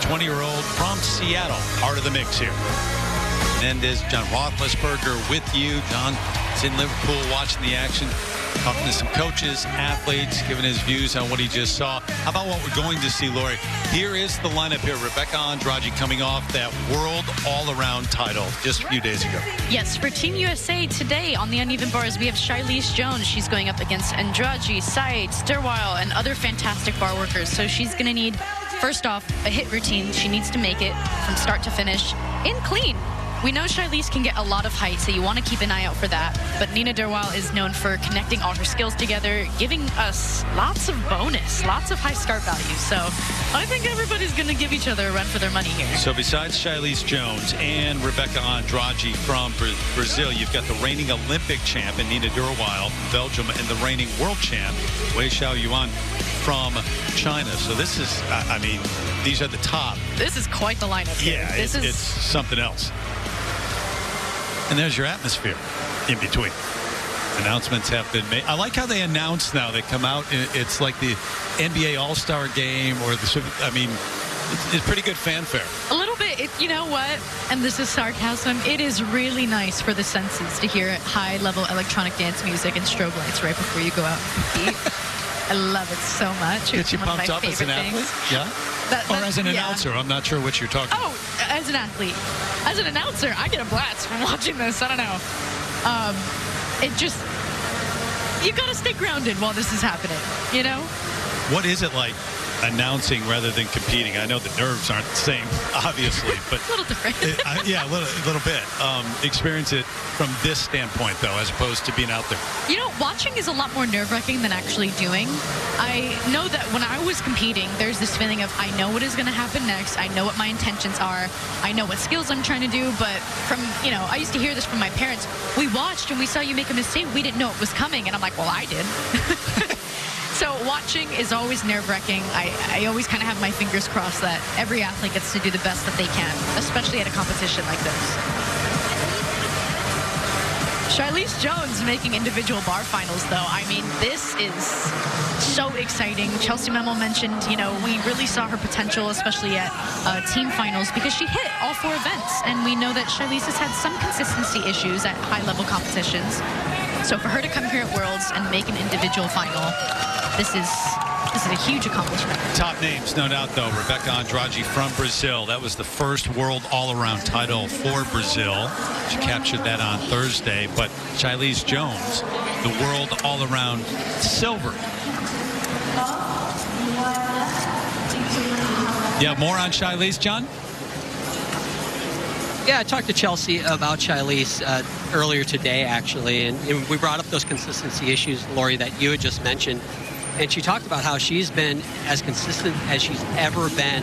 20-year-old from Seattle, part of the mix here. Menendez, John Roethlisberger with you. John is in Liverpool watching the action, talking to some coaches, athletes, giving his views on what he just saw. How about what we're going to see, Lori? Here is the lineup here. Rebecca Andrade coming off that world all-around title just a few days ago. Yes, for Team USA today on the uneven bars, we have Charlize Jones. She's going up against Andrade, Seitz, Derweil, and other fantastic bar workers. So she's going to need, first off, a hit routine. She needs to make it from start to finish in clean. We know Charlize can get a lot of height, so you want to keep an eye out for that. But Nina Derweil is known for connecting all her skills together, giving us lots of bonus, lots of high start values. So I think everybody's going to give each other a run for their money here. So besides Charlize Jones and Rebecca Andrade from Brazil, you've got the reigning Olympic champion Nina Derweil from Belgium and the reigning world champ Wei Xiaoyuan from China. So this is, I mean, these are the top. This is quite the lineup here. Yeah, it's something else. And there's your atmosphere in between. Announcements have been made. I like how they announce now. They come out, and it's like the NBA All-Star game or the, I mean, it's pretty good fanfare. A little bit. You know what? And this is sarcasm. It is really nice for the senses to hear high-level electronic dance music and strobe lights right before you go out and compete. I love it so much. Gets you pumped up as an athlete? Yeah? Or as an announcer? I'm not sure what you're talking about. Oh, as an athlete. As an announcer, I get a blast from watching this. I don't know. It just, you got to stay grounded while this is happening, you know? What is it like announcing rather than competing? I know the nerves aren't the same, obviously, but a little different. Yeah, a little bit. Experience it from this standpoint, though, as opposed to being out there. You know, watching is a lot more nerve-wracking than actually doing. I know that when I was competing, there's this feeling of I know what is going to happen next. I know what my intentions are. I know what skills I'm trying to do. But from, you know, I used to hear this from my parents. We watched and we saw you make a mistake. We didn't know it was coming. And I'm like, well, I did. So watching is always nerve-wracking. I always kind of have my fingers crossed that every athlete gets to do the best that they can, especially at a competition like this. Charlize Jones making individual bar finals, though. I mean, this is so exciting. Chelsea Memo mentioned, you know, we really saw her potential, especially at team finals, because she hit all 4 events. And we know that Charlize has had some consistency issues at high-level competitions. So for her to come here at Worlds and make an individual final, this is a huge accomplishment. Top names, no doubt, though. Rebecca Andrade from Brazil. That was the first world all-around title for Brazil. She captured that on Thursday. But Charlize Jones, the world all-around silver. Yeah, more on Charlize, John? Yeah, I talked to Chelsea about Charlize earlier today, actually, and we brought up those consistency issues, Lori, that you had just mentioned. And she talked about how she's been as consistent as she's ever been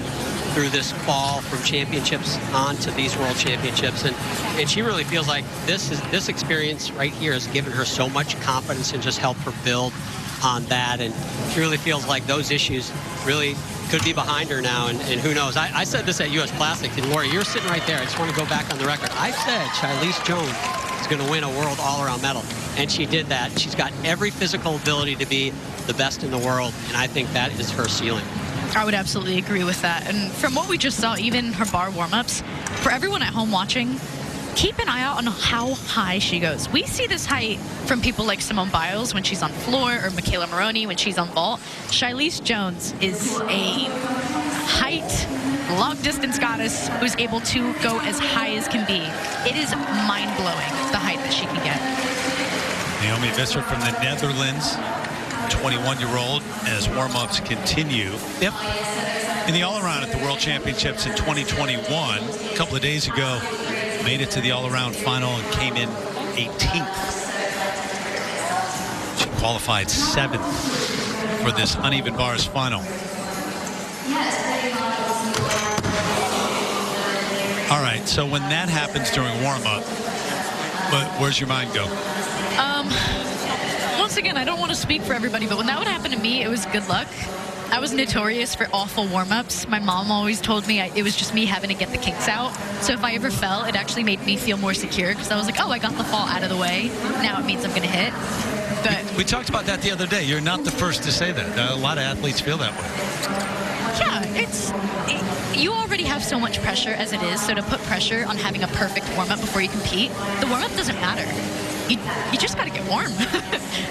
through this fall from championships on to these world championships. And she really feels like this experience right here has given her so much confidence and just helped her build on that. And she really feels like those issues really could be behind her now. And who knows? I said this at U.S. Classic. And Lori, you're sitting right there. I just want to go back on the record. I said Charlize Jones is going to win a world all-around medal. And she did that. She's got every physical ability to be the best in the world, and I think that is her ceiling. I would absolutely agree with that. And from what we just saw, even her bar warm-ups, for everyone at home watching, keep an eye out on how high she goes. We see this height from people like Simone Biles when she's on floor, or Michaela Maroney when she's on vault. Charlize Jones is a height, long-distance goddess who's able to go as high as can be. It is mind-blowing, the height that she can get. Naomi Visser from the Netherlands, 21-year-old, as warm-ups continue. Yep. In the all-around at the World Championships in 2021, a couple of days ago, made it to the all-around final and came in 18th. She qualified 7th for this uneven bars final. All right, so when that happens during warm-up, where's your mind go? Once again, I don't want to speak for everybody, but when that would happen to me, it was good luck. I was notorious for awful warm-ups. My mom always told me it was just me having to get the kinks out. So if I ever fell, it actually made me feel more secure because I was like, oh, I got the fall out of the way. Now it means I'm going to hit. But we talked about that the other day. You're not the first to say that. A lot of athletes feel that way. Yeah, you already have so much pressure as it is, so to put pressure on having a perfect warm-up before you compete, the warm-up doesn't matter. You just got to get warm.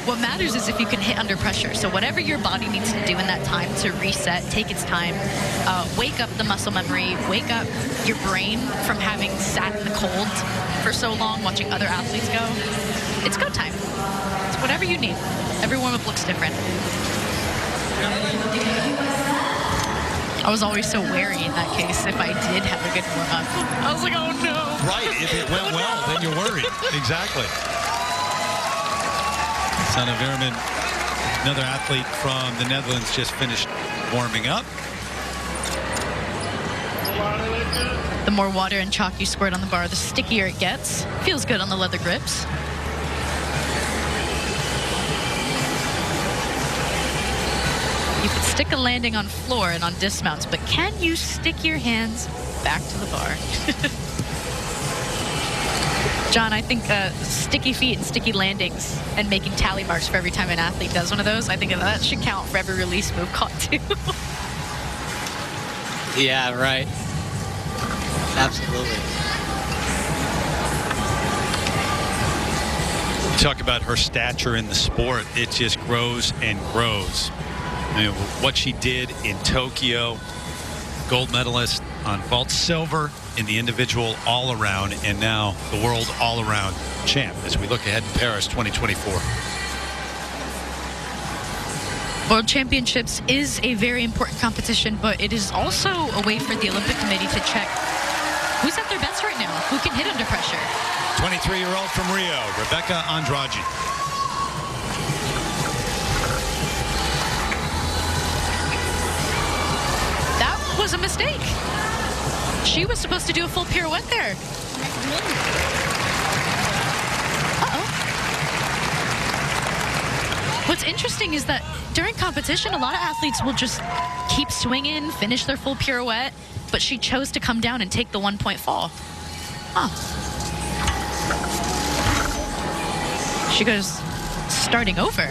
What matters is if you can hit under pressure. So whatever your body needs to do in that time to reset, take its time, wake up the muscle memory, wake up your brain from having sat in the cold for so long watching other athletes go. It's go time. It's whatever you need. Every warm-up looks different. I was always so wary in that case if I did have a good warm-up. I was like, oh no. Right, if it went well, then you're worried. Exactly. Sanne Veerman, another athlete from the Netherlands, just finished warming up. The more water and chalk you squirt on the bar, the stickier it gets. Feels good on the leather grips. You could stick a landing on floor and on dismounts, but can you stick your hands back to the bar? John, I think sticky feet and sticky landings and making tally marks for every time an athlete does one of those, I think that should count for every release move caught too. Yeah, right. Absolutely. Talk about her stature in the sport. It just grows and grows. I mean, what she did in Tokyo, gold medalist on vault, silver in the individual all-around, and now the world all-around champ as we look ahead to Paris 2024. World Championships is a very important competition, but it is also a way for the Olympic Committee to check who's at their best right now, who can hit under pressure. 23-year-old from Rio, Rebecca Andrade. That was a mistake. She was supposed to do a full pirouette there. What's interesting is that during competition, a lot of athletes will just keep swinging, finish their full pirouette, but she chose to come down and take the 1-point fall. She goes starting over.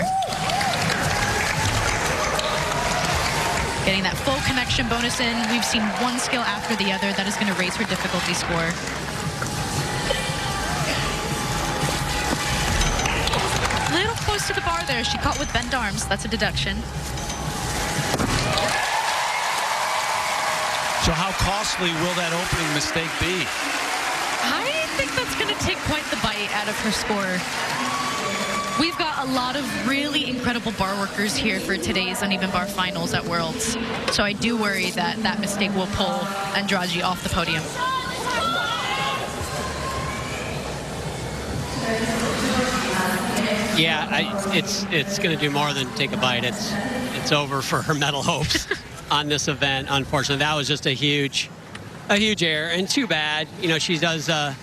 Getting that full connection bonus in. We've seen one skill after the other. That is going to raise her difficulty score. Little close to the bar there. She caught with bent arms. That's a deduction. So how costly will that opening mistake be? I think that's going to take quite the bite out of her score. We've got a lot of really incredible bar workers here for today's uneven bar finals at Worlds. So I do worry that that mistake will pull Andrade off the podium. Yeah, it's going to do more than take a bite. It's over for her medal hopes on this event. Unfortunately, that was just a huge error, and too bad. You know, she does, I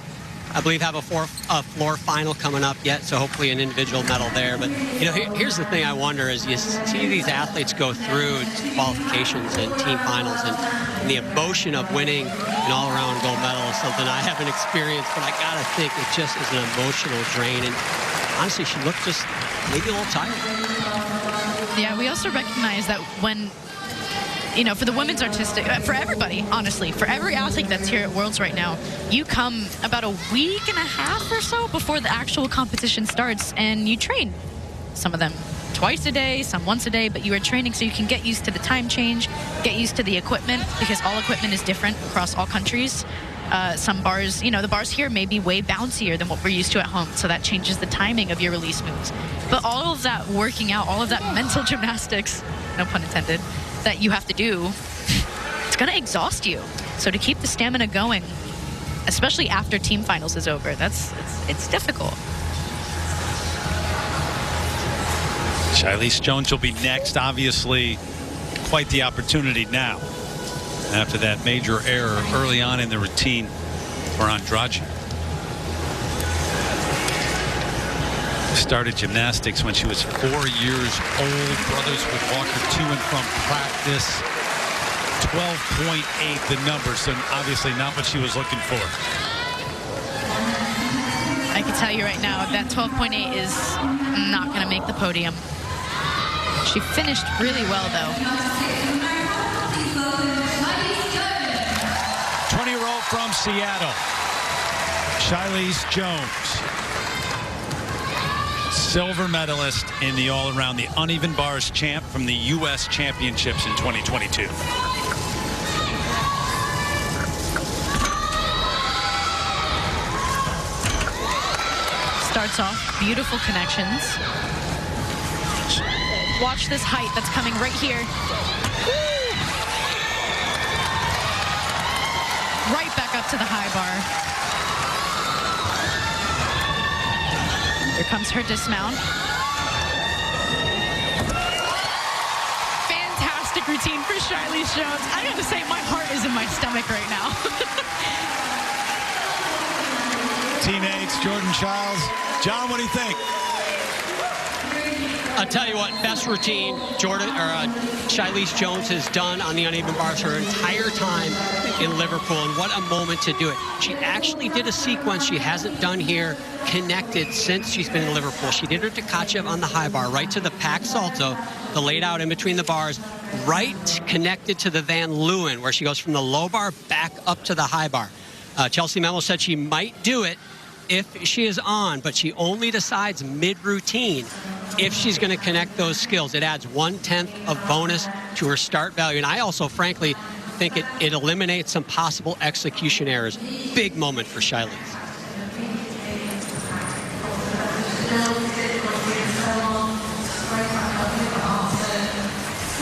believe, have a floor final coming up yet, so hopefully an individual medal there. But you know, here's the thing I wonder is you see these athletes go through qualifications and team finals, and the emotion of winning an all-around gold medal is something I haven't experienced, but I gotta think it just is an emotional drain. And honestly, she looked just maybe a little tired. Yeah, we also recognize that when, you know, for the women's artistic, for everybody, honestly, for every athlete that's here at Worlds right now, you come about a week and a half or so before the actual competition starts, and you train. Some of them twice a day, some once a day, but you are training so you can get used to the time change, get used to the equipment, because all equipment is different across all countries. Some bars, you know, the bars here may be way bouncier than what we're used to at home, so that changes the timing of your release moves. But all of that working out, all of that mental gymnastics, no pun intended, that you have to do, it's going to exhaust you. So to keep the stamina going, especially after team finals is over, it's difficult. Shailene Jones will be next. Obviously, quite the opportunity now after that major error early on in the routine for Andrade. Started gymnastics when she was 4 years old. Brothers would walk her to and from practice. 12.8 the number, so obviously not what she was looking for. I can tell you right now, that 12.8 is not going to make the podium. She finished really well, though. from Seattle, Charlize Jones. Silver medalist in the all-around, the uneven bars champ from the U.S. Championships in 2022. Starts off, beautiful connections. Watch this height that's coming right here. Woo! Right back up to the high bar. Here comes her dismount. Fantastic routine for Charlize Jones. I gotta say, my heart is in my stomach right now. Teammates, Jordan Childs. John, what do you think? I'll tell you what, best routine Charlize Jones has done on the uneven bars her entire time in Liverpool, and what a moment to do it. She actually did a sequence she hasn't done here, connected since she's been in Liverpool. She did her Tkachev on the high bar, right to the pack salto, the laid out in between the bars, right connected to the Van Leeuwen, where she goes from the low bar back up to the high bar. Chelsea Memo said she might do it if she is on, but she only decides mid-routine if she's going to connect those skills. It adds 1/10 of bonus to her start value. And I also, frankly, think it eliminates some possible execution errors. Big moment for Charlize.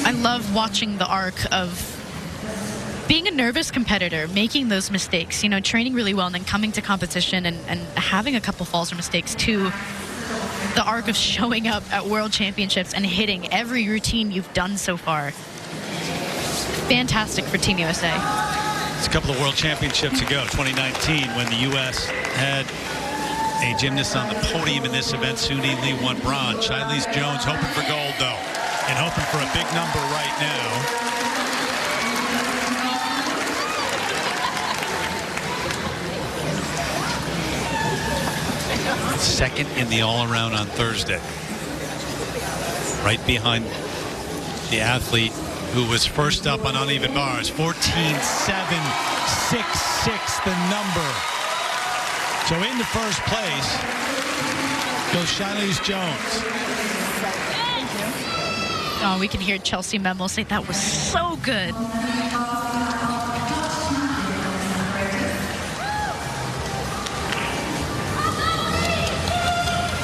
I love watching the arc of being a nervous competitor, making those mistakes, you know, training really well and then coming to competition and having a couple falls or mistakes, to the arc of showing up at World Championships and hitting every routine you've done so far. Fantastic for Team USA. It's a couple of World Championships ago, 2019, when the U.S. had a gymnast on the podium in this event. Suni Lee won bronze. Charlize Jones hoping for gold, though, and hoping for a big number right now. Second in the all-around on Thursday. Right behind the athlete who was first up on uneven bars. 14-7, 6-6 the number. So in the first place goes Charlize Jones. Oh, we can hear Chelsea Memo say that was so good.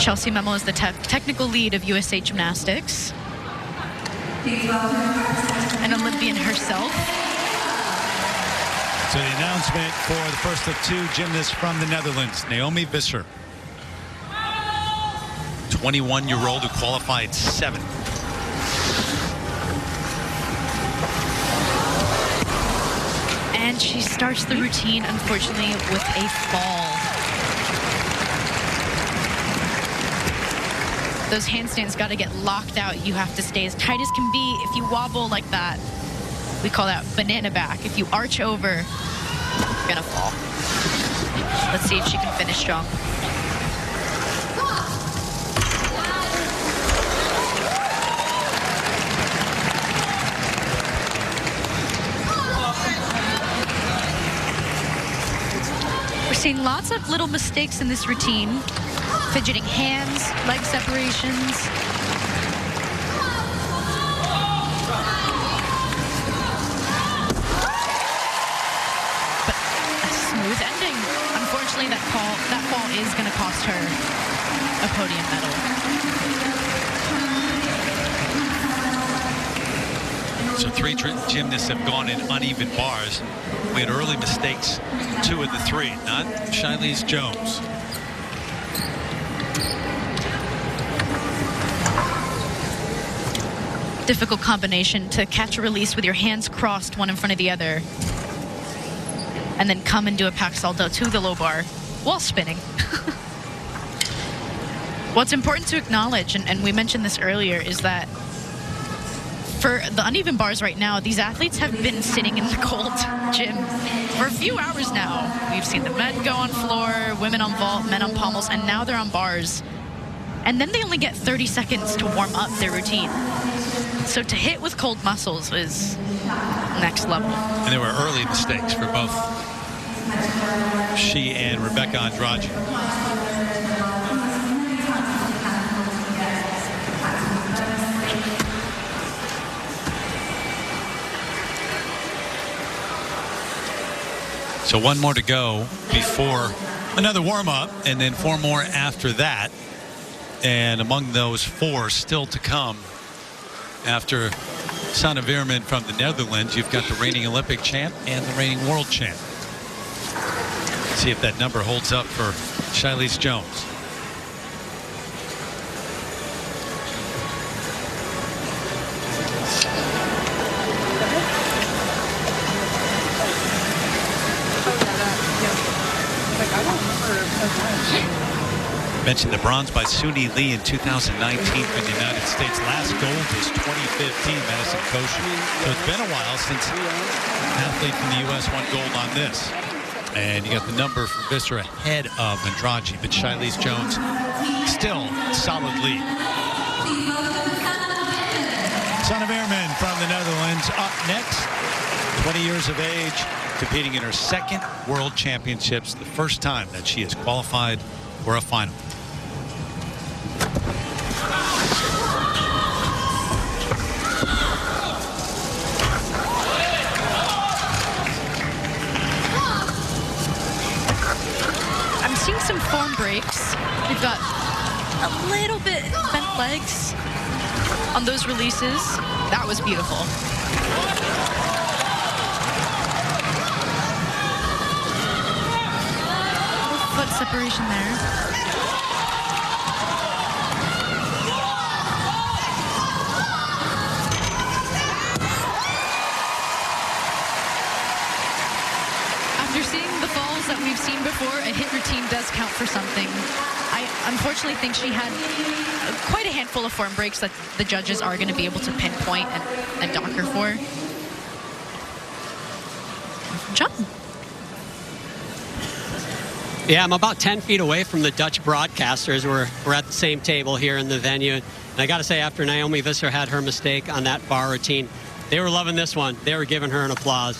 Chelsea Memo is the technical lead of USA Gymnastics. An Olympian herself. So the announcement for the first of two gymnasts from the Netherlands, Naomi Visser. 21-year-old who qualified 7th. And she starts the routine, unfortunately, with a fall. Those handstands got to get locked out. You have to stay as tight as can be. If you wobble like that, we call that banana back. If you arch over, you're gonna fall. Let's see if she can finish strong. We're seeing lots of little mistakes in this routine. Fidgeting hands, leg separations. But a smooth ending. Unfortunately, that fall is going to cost her a podium medal. So 3 gymnasts have gone in uneven bars. We had early mistakes, 2 of the 3, not Charlize Jones. Difficult combination to catch a release with your hands crossed, one in front of the other, and then come and do a pack salto to the low bar while spinning. What's important to acknowledge, and we mentioned this earlier, is that for the uneven bars right now, these athletes have been sitting in the cold gym for a few hours now. We've seen the men go on floor, women on vault, men on pommels, and now they're on bars. And then they only get 30 seconds to warm up their routine. So to hit with cold muscles is next level. And there were early mistakes for both She and Rebecca Andrade. So one more to go before another warm-up, and then 4 more after that. And among those 4 still to come after Sanne Weerman from the Netherlands, you've got the reigning Olympic champ and the reigning world champ. See if that number holds up for Shilese Jones. Mentioned the bronze by Suni Lee in 2019 for the United States. Last gold was 2015, Madison Kosher. So it's been a while since an athlete from the U.S. won gold on this. And you got the number for Visser ahead of Andrade, but Shilese Jones still solid lead. Sanne Weerman from the Netherlands up next. 20 years of age, competing in her 2nd World Championships, the first time that she has qualified for a final. I'm seeing some form breaks. We've got a little bit bent legs on those releases. That was beautiful. Foot separation there. After seeing the falls that we've seen before, a hit routine does count for something. I unfortunately think she had quite a handful of form breaks that the judges are going to be able to pinpoint and dock her for. John. Yeah, I'm about 10 feet away from the Dutch broadcasters. We're at the same table here in the venue. And I got to say, after Naomi Visser had her mistake on that bar routine, they were loving this one. They were giving her an applause.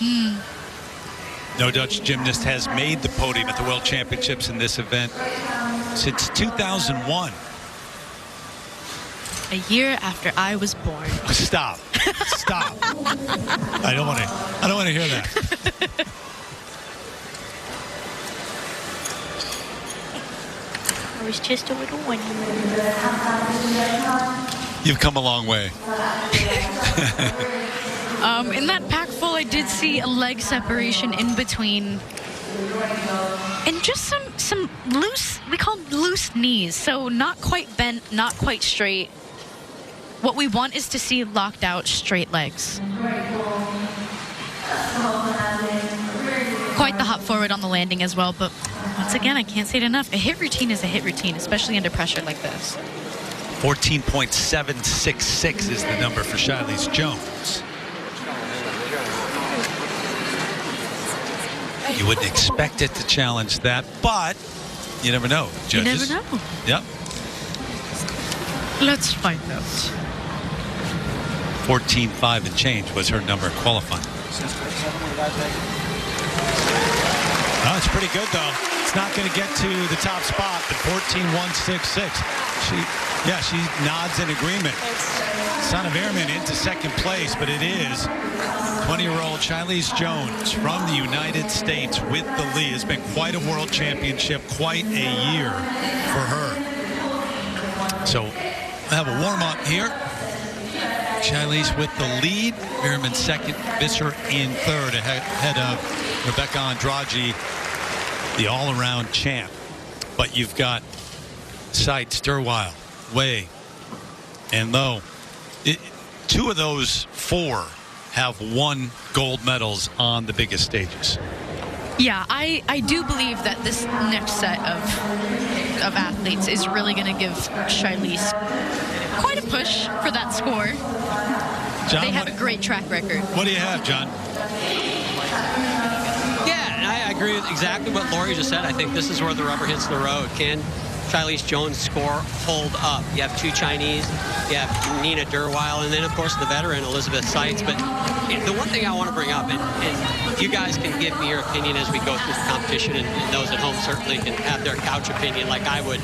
No Dutch gymnast has made the podium at the World Championships in this event since 2001. A year after I was born. Stop. Stop. I don't want to hear that. I was just a little one. You've come a long way. In that pack full, I did see a leg separation in between. And just some loose, we call them loose knees. So not quite bent, not quite straight. What we want is to see locked out straight legs. Quite the hop forward on the landing as well, but once again, I can't say it enough. A hit routine is a hit routine, especially under pressure like this. 14.766 is the number for Shilese Jones. You wouldn't expect it to challenge that, but you never know, judges. You never know. Yep. Let's find out. 14.5 and change was her number qualifying. Oh, it's pretty good, though. It's not going to get to the top spot, but 14.166. She nods in agreement. Sanne Weerman into 2nd place, but it is 20-year-old Shilese Jones from the United States with the lead. It's been quite a world championship, quite a year for her. So we'll have a warm-up here. Shilese with the lead. Weerman 2nd, Visser in 3rd, ahead of Rebecca Andrade, the all-around champ. But you've got Seitz, Sturweil, Way, and Lowe. 2 of those 4 have won gold medals on the biggest stages. Yeah, I do believe that this next set of athletes is really going to give Shilese quite a push for that score. John, they have a great track record. What do you have, John? Yeah, and I agree with exactly what Lori just said. I think this is where the rubber hits the road. Can Charlize Jones' score hold up. You have 2 Chinese, you have Nina Derweil, and then, of course, the veteran, Elizabeth Seitz. But the one thing I want to bring up, and you guys can give me your opinion as we go through the competition, and those at home certainly can have their couch opinion like I would.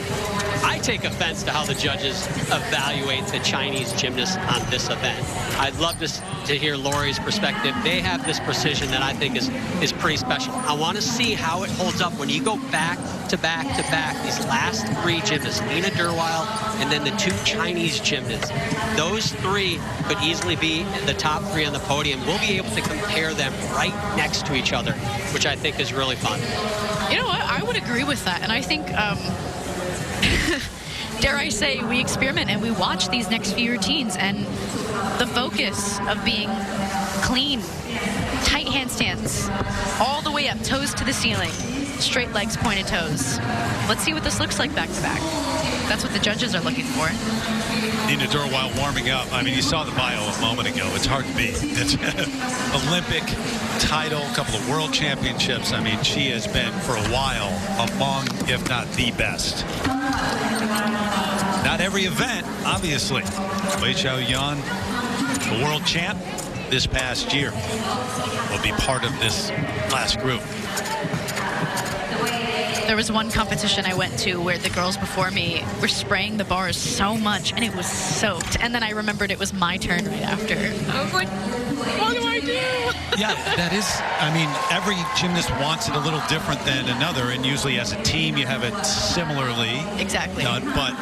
I take offense to how the judges evaluate the Chinese gymnasts on this event. I'd love to hear Lori's perspective. They have this precision that I think is pretty special. I want to see how it holds up when you go back to back to back. These last 3 gymnasts, Nina Derweil, and then the 2 Chinese gymnasts. Those 3 could easily be the top 3 on the podium. We'll be able to compare them right next to each other, which I think is really fun. You know what? I would agree with that. And I think, dare I say, we experiment and we watch these next few routines, and the focus of being clean, tight handstands, all the way up, toes to the ceiling, straight legs, pointed toes. Let's see what this looks like back to back. That's what the judges are looking for. Nina Derweil warming up. I mean, you saw the bio a moment ago. It's hard to beat. It's Olympic title, a couple of world championships. I mean, she has been for a while among, if not the best. Not every event, obviously. Wei Xiaoyan, the world champ this past year, will be part of this last group. There was one competition I went to where the girls before me were spraying the bars so much and it was soaked. And then I remembered it was my turn right after. I was like, what do I do? Yeah, that is, I mean, every gymnast wants it a little different than another, and usually as a team you have it similarly Exactly. done. But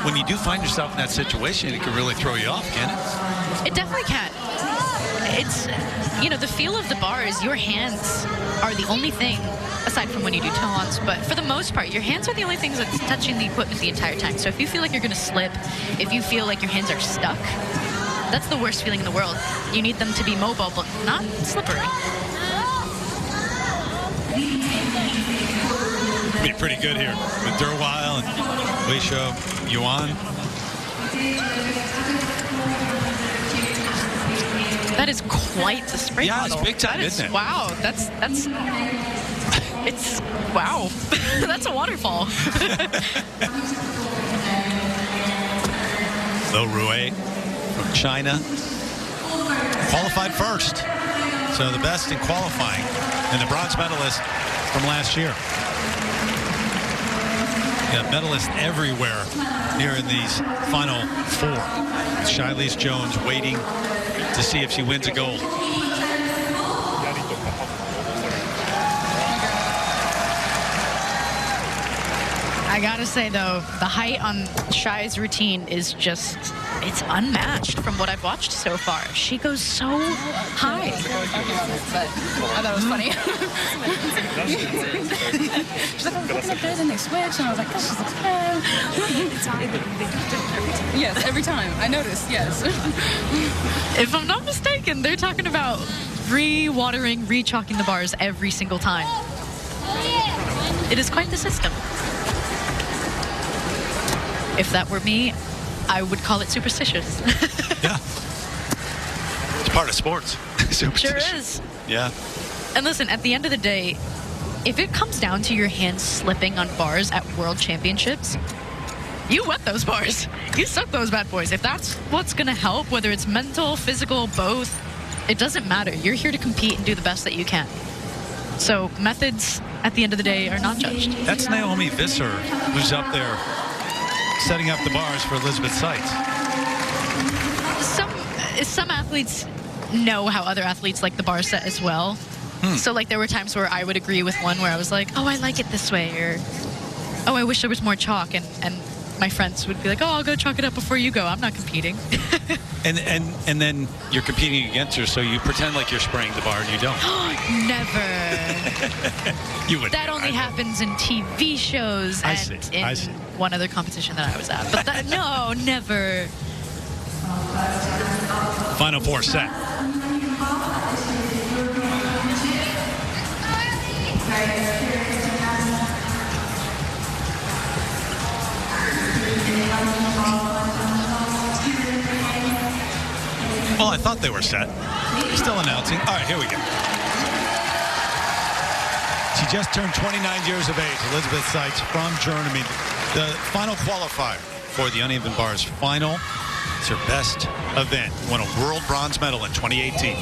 when you do find yourself in that situation, it can really throw you off, can it? It definitely can. It's, you know, the feel of the bars, your hands are the only thing, aside from when you do toe-ons, but for the most part, your hands are the only things that's touching the equipment the entire time. So if you feel like you're going to slip, if you feel like your hands are stuck, that's the worst feeling in the world. You need them to be mobile, but not slippery. Be pretty good here with Derweil and Wei Xiaoyan. That is quite the spray Yeah, bottle. it's big time, isn't it? Wow, it's, wow. That's a waterfall. Lo Rui from China qualified first. So the best in qualifying, and the bronze medalist from last year. Yeah, medalists everywhere here in these final 4. Charlize Jones waiting to see if she wins a gold. I gotta say, though, the height on Shai's routine is just, it's unmatched from what I've watched so far. She goes so high. But I thought it was funny. She's like, I was looking up there, then they switch, and I was like, gosh, she's like, yes, every time. I noticed, yes. If I'm not mistaken, they're talking about re-watering, re-chalking the bars every single time. It is quite the system. If that were me, I would call it superstitious. Yeah. It's part of sports. Sure is. Yeah. And listen, at the end of the day, if it comes down to your hands slipping on bars at world championships, you wet those bars. You suck those bad boys. If that's what's going to help, whether it's mental, physical, both, it doesn't matter. You're here to compete and do the best that you can. So methods, at the end of the day, are not judged. That's Naomi Visser, who's up there setting up the bars for Elizabeth Seitz. Some athletes know how other athletes like the bar set as well. So like there were times where I would agree with one where I was like, oh, I like it this way, or oh, I wish there was more chalk, and my friends would be like, oh, I'll go chalk it up before you go. I'm not competing. and then you're competing against her, so you pretend like you're spraying the bar and you don't. Never. You would. That only happens in TV shows and in one other competition that I was at. But that, no, never. Final 4 set. Well, I thought they were set. Still announcing. All right, here we go. She just turned 29 years of age, Elizabeth Seitz from Germany. The final qualifier for the uneven bars final. It's her best event. Won a world bronze medal in 2018.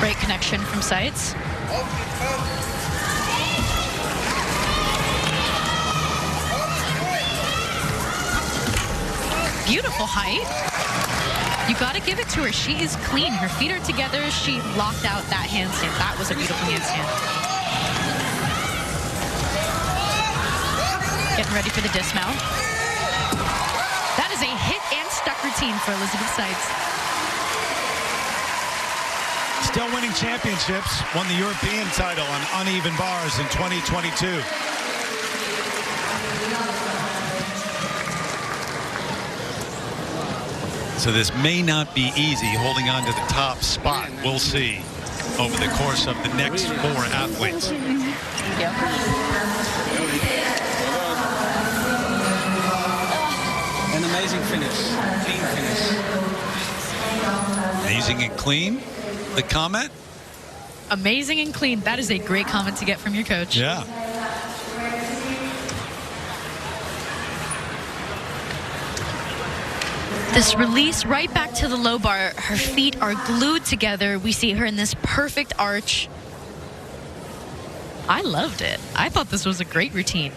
Great connection from Seitz. Beautiful height. You got to give it to her. She is clean. Her feet are together. She locked out that handstand. That was a beautiful handstand. Getting ready for the dismount. That is a hit and stuck routine for Elizabeth Seitz. Still winning championships. Won the European title on uneven bars in 2022. So this may not be easy holding on to the top spot. We'll see over the course of the next 4 athletes. Yep. An amazing finish. Clean finish. Amazing and clean. The comment? Amazing and clean. That is a great comment to get from your coach. Yeah. This release right back to the low bar. Her feet are glued together. We see her in this perfect arch. I loved it. I thought this was a great routine.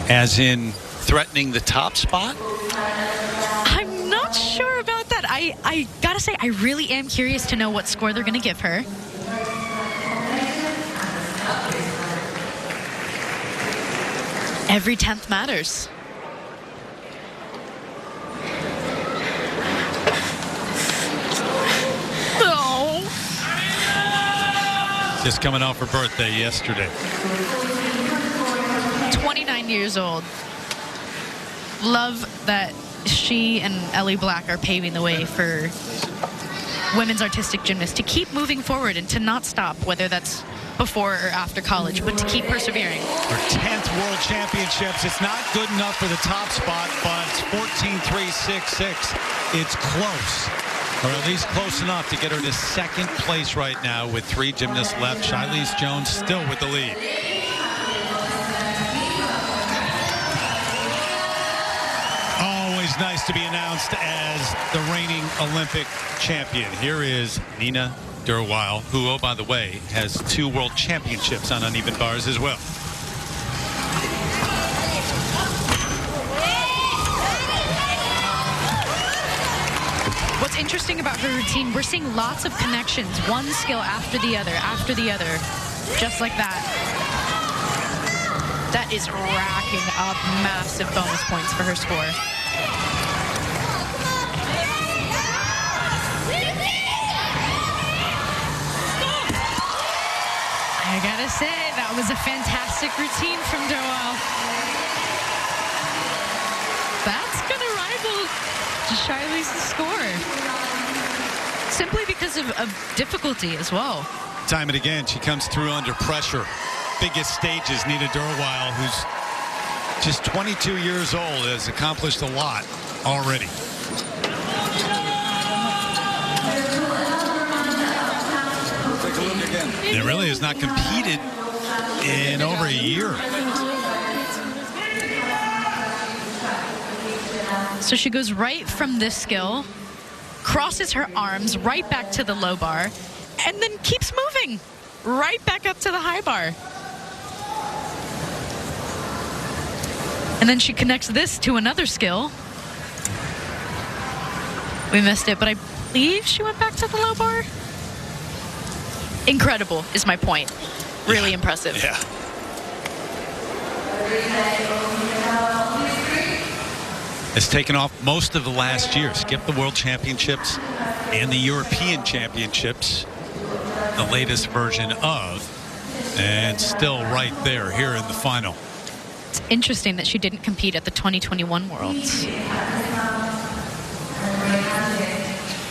As in threatening the top spot? I'm not sure about that. I gotta say, I really am curious to know what score they're gonna give her. Every 10th matters. Oh. Just coming off her birthday yesterday. 29 years old. Love that she and Ellie Black are paving the way for women's artistic gymnasts to keep moving forward and to not stop, whether that's before or after college, but to keep persevering. Her 10th World Championships. It's not good enough for the top spot, but it's 14.366. It's close, or at least close enough to get her to second place right now with 3 gymnasts left. Shilese Jones still with the lead. Always nice to be announced as the reigning Olympic champion. Here is Nina Durwile, who, oh, by the way, has 2 world championships on uneven bars as well. What's interesting about her routine, we're seeing lots of connections, one skill after the other, just like that. That is racking up massive bonus points for her score. I gotta say, that was a fantastic routine from Durwile. That's gonna rival Shilese's score. Simply because of difficulty as well. Time and again, she comes through under pressure. Biggest stages, Nina Durwile, who's just 22 years old, has accomplished a lot already. It really has not competed in over a year. So she goes right from this skill, crosses her arms right back to the low bar, and then keeps moving right back up to the high bar. And then she connects this to another skill. We missed it, but I believe she went back to the low bar. Incredible is my point. Really impressive. Yeah. Has taken off most of the last year. Skipped the World Championships and the European Championships, the latest version of, and still right there here in the final. It's interesting that she didn't compete at the 2021 Worlds.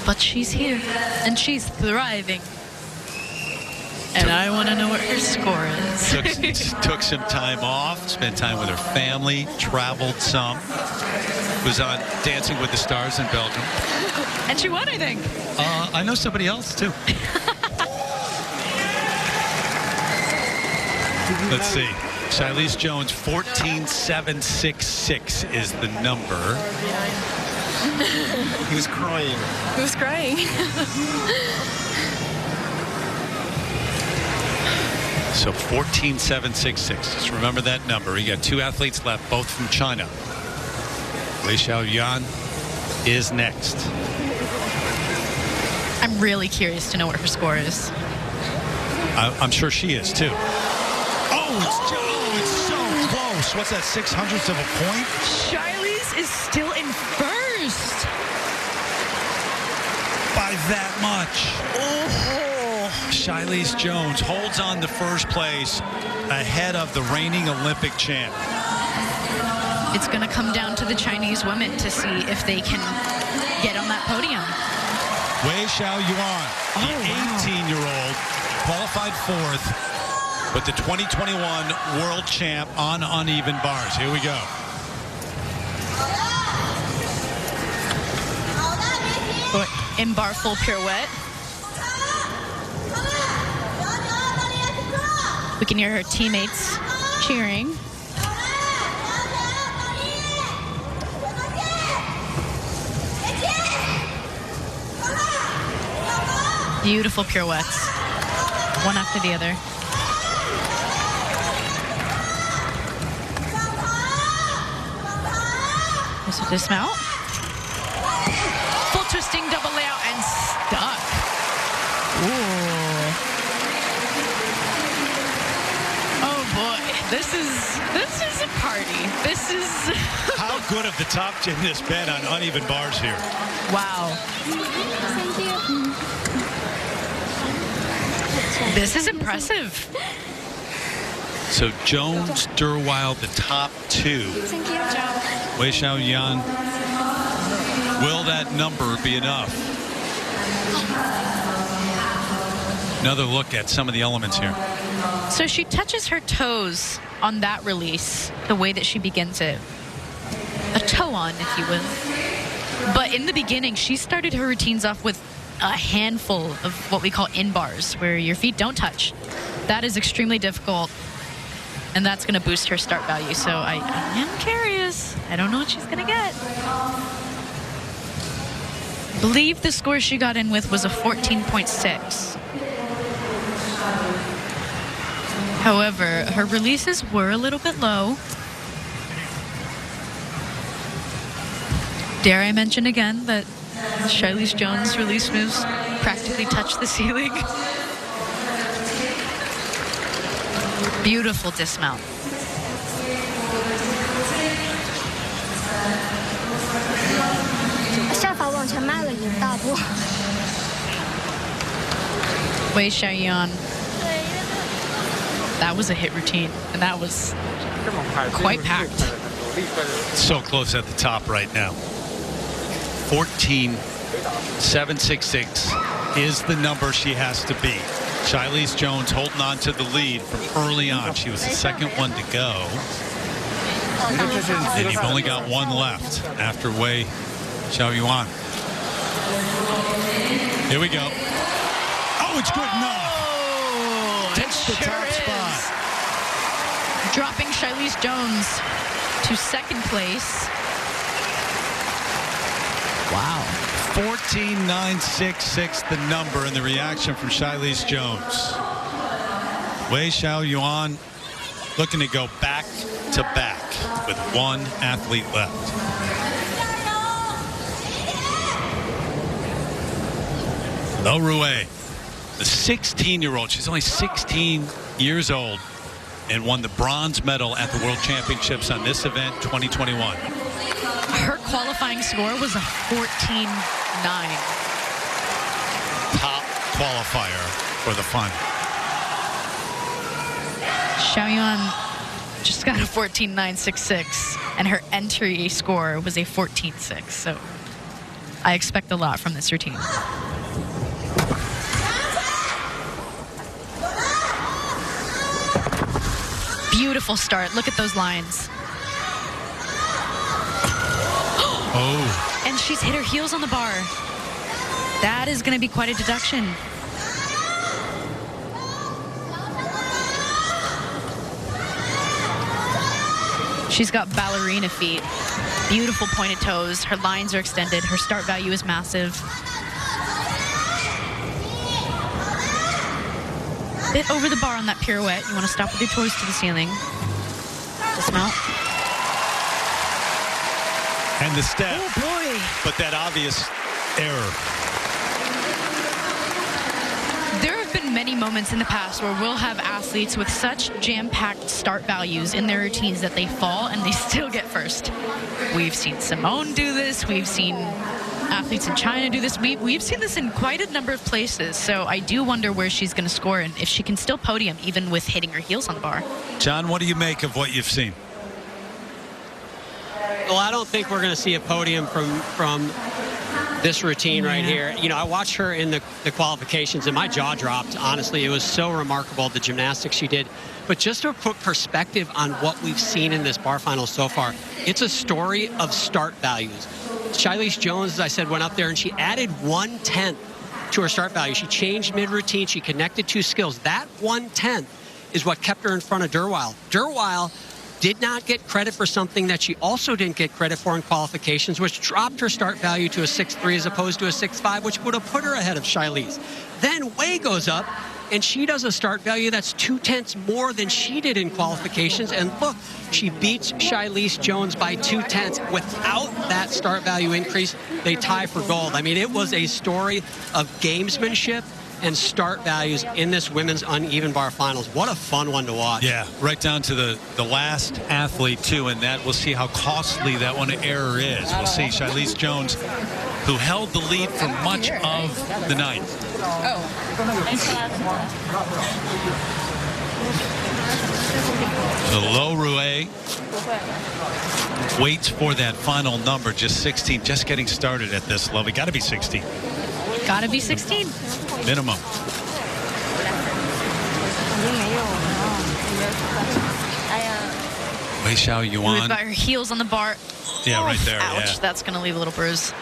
But she's here, and she's thriving. And I want to know what her score is. Took some time off, spent time with her family, traveled some, was on Dancing with the Stars in Belgium. And she won, I think. I know somebody else, too. Let's see. Shilese Jones, 14.766 is the number. He was crying. He was crying. So 14.766. Just remember that number. You got 2 athletes left, both from China. Wei Xiaoyan is next. I'm really curious to know what her score is. I'm sure she is, too. Oh, it's so close. What's that, 0.06 of a point? Shilese is still in first. By that much. Oh. Shilese Jones holds on to first place ahead of the reigning Olympic champ. It's going to come down to the Chinese women to see if they can get on that podium. Wei Xiaoyan, the 18-year-old, qualified 4th, but the 2021 world champ on uneven bars. Here we go. In bar full pirouette. We can hear her teammates cheering. Beautiful pirouettes, one after the other. There's a dismount. Full twisting double layout and stuck. Ooh. Oh boy, this is a party. This is. How good have the top gymnasts been on uneven bars here? Wow. This is impressive. So Jones, Derwile, the top 2. Wei Xiaoyan. Will that number be enough? Another look at some of the elements here. So she touches her toes on that release, the way that she begins it. A toe on, if you will. But in the beginning, she started her routines off with a handful of what we call in-bars, where your feet don't touch. That is extremely difficult, and that's going to boost her start value. So I am curious. I don't know what she's going to get. I believe the score she got in with was a 14.6. However, her releases were a little bit low. Dare I mention again that Shilese Jones' release moves practically touch the ceiling. Beautiful dismount. Wei Xiaoyan. That was a hit routine, and that was quite packed. So close at the top right now. 14.766 is the number she has to beat. Shilese Jones holding on to the lead from early on. She was the second one to go. And you've only got one left after Wei Xiaoyan. Here we go. Oh, it's good enough. Takes the top spot. Dropping Shilese Jones to second place. Wow. 14.966 the number, and the reaction from Shilese Jones. Wei Xiaoyan looking to go back to back with one athlete left. Lo Rui, the 16-year-old, she's only 16 years old, and won the bronze medal at the World Championships on this event 2021. Her qualifying score was a 14.9. Top qualifier for the final. Xiaoyan just got a 14.966, and her entry score was a 14.6. So I expect a lot from this routine. Beautiful start. Look at those lines. Oh. And she's hit her heels on the bar. That is going to be quite a deduction. She's got ballerina feet. Beautiful pointed toes. Her lines are extended. Her start value is massive. Bit over the bar on that pirouette. You want to stop with your toes to the ceiling. Dismount. And the step. Oh, boy. But that obvious error. There have been many moments in the past where we'll have athletes with such jam-packed start values in their routines that they fall and they still get first. We've seen Simone do this. We've seen athletes in China do this. We've seen this in quite a number of places. So I do wonder where she's going to score and if she can still podium even with hitting her heels on the bar. John, what do you make of what you've seen? Well, I don't think we're going to see a podium from this routine right here. You know, I watched her in the qualifications and my jaw dropped. Honestly, it was so remarkable, the gymnastics she did. But just to put perspective on what we've seen in this bar final so far, it's a story of start values. Shilese Jones, as I said, went up there and she added 1/10 to her start value. She changed mid-routine. She connected two skills. That 1/10 is what kept her in front of Derweil. Derweil did not get credit for something that she also didn't get credit for in qualifications, which dropped her start value to a 6.3 as opposed to a 6.5, which would have put her ahead of Shilese. Then Wei goes up, and she does a start value that's 0.2 more than she did in qualifications. And look, she beats Shilese Jones by 0.2. Without that start value increase, they tie for gold. I mean, it was a story of gamesmanship and start values in this women's uneven bar finals. What a fun one to watch. Yeah, right down to the last athlete, too, and that we'll see how costly that one error is. We'll see. Shilese Jones, who held the lead for much of the night. The low Rouet waits for that final number, just 16, just getting started at this level. Got to be 16. Got to be 16. Minimum. Wei Xiao Yuan. We've got her heels on the bar. Yeah, right there. Ouch, yeah. That's going to leave a little bruise.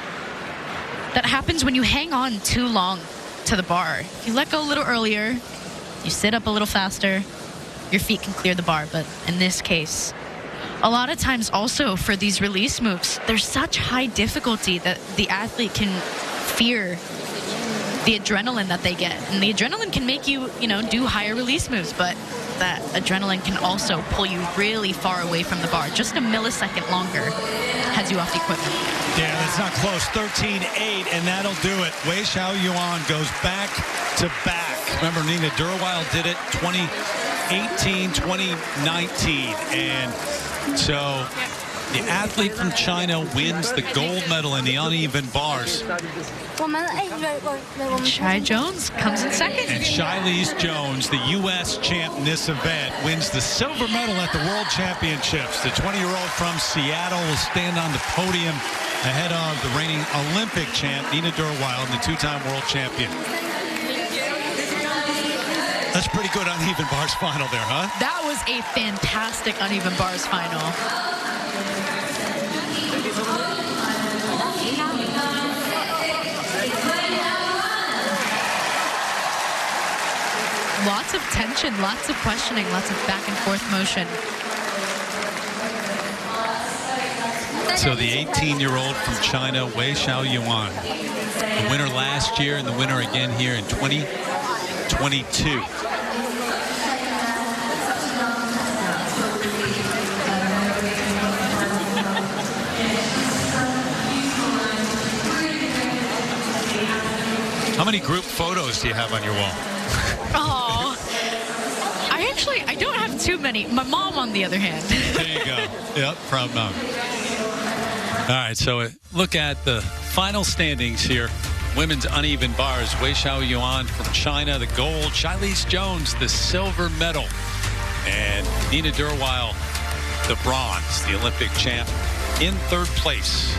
That happens when you hang on too long to the bar. If you let go a little earlier, you sit up a little faster, your feet can clear the bar. But in this case, a lot of times also for these release moves, there's such high difficulty that the athlete can fear the adrenaline that they get. And the adrenaline can make you, do higher release moves, but that adrenaline can also pull you really far away from the bar. Just a millisecond longer has you off the equipment. Yeah, that's not close. 13-8, and that'll do it. Wei Xiao Yuan goes back to back. Remember, Nina Derweil did it 2018, 2019. And so the athlete from China wins the gold medal in the uneven bars. Shai Jones comes in second. And Shilese Jones, the U.S. champ in this event, wins the silver medal at the World Championships. The 20-year-old from Seattle will stand on the podium ahead of the reigning Olympic champ, Nina Derweil, and the two-time world champion. That's pretty good uneven bars final there, huh? That was a fantastic uneven bars final. Lots of tension, lots of questioning, lots of back and forth motion. So the 18-year-old from China, Wei Xiao Yuan, the winner last year and the winner again here in 2022. How many group photos do you have on your wall? Oh, I don't have too many. My mom, on the other hand. There you go. Yep, proud mom. All right, so look at the final standings here. Women's uneven bars. Wei Xiao Yuan from China, the gold. Shilese Jones, the silver medal. And Nina Derweil, the bronze, the Olympic champ, in third place.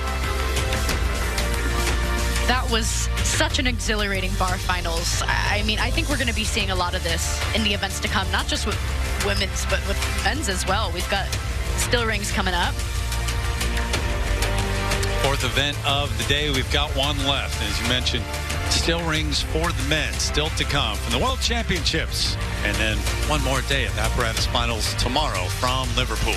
That was such an exhilarating bar finals. I mean, I think we're going to be seeing a lot of this in the events to come, not just with women's, but with men's as well. We've got still rings coming up. Fourth event of the day. We've got one left. As you mentioned, still rings for the men still to come from the World Championships. And then one more day of apparatus finals tomorrow from Liverpool.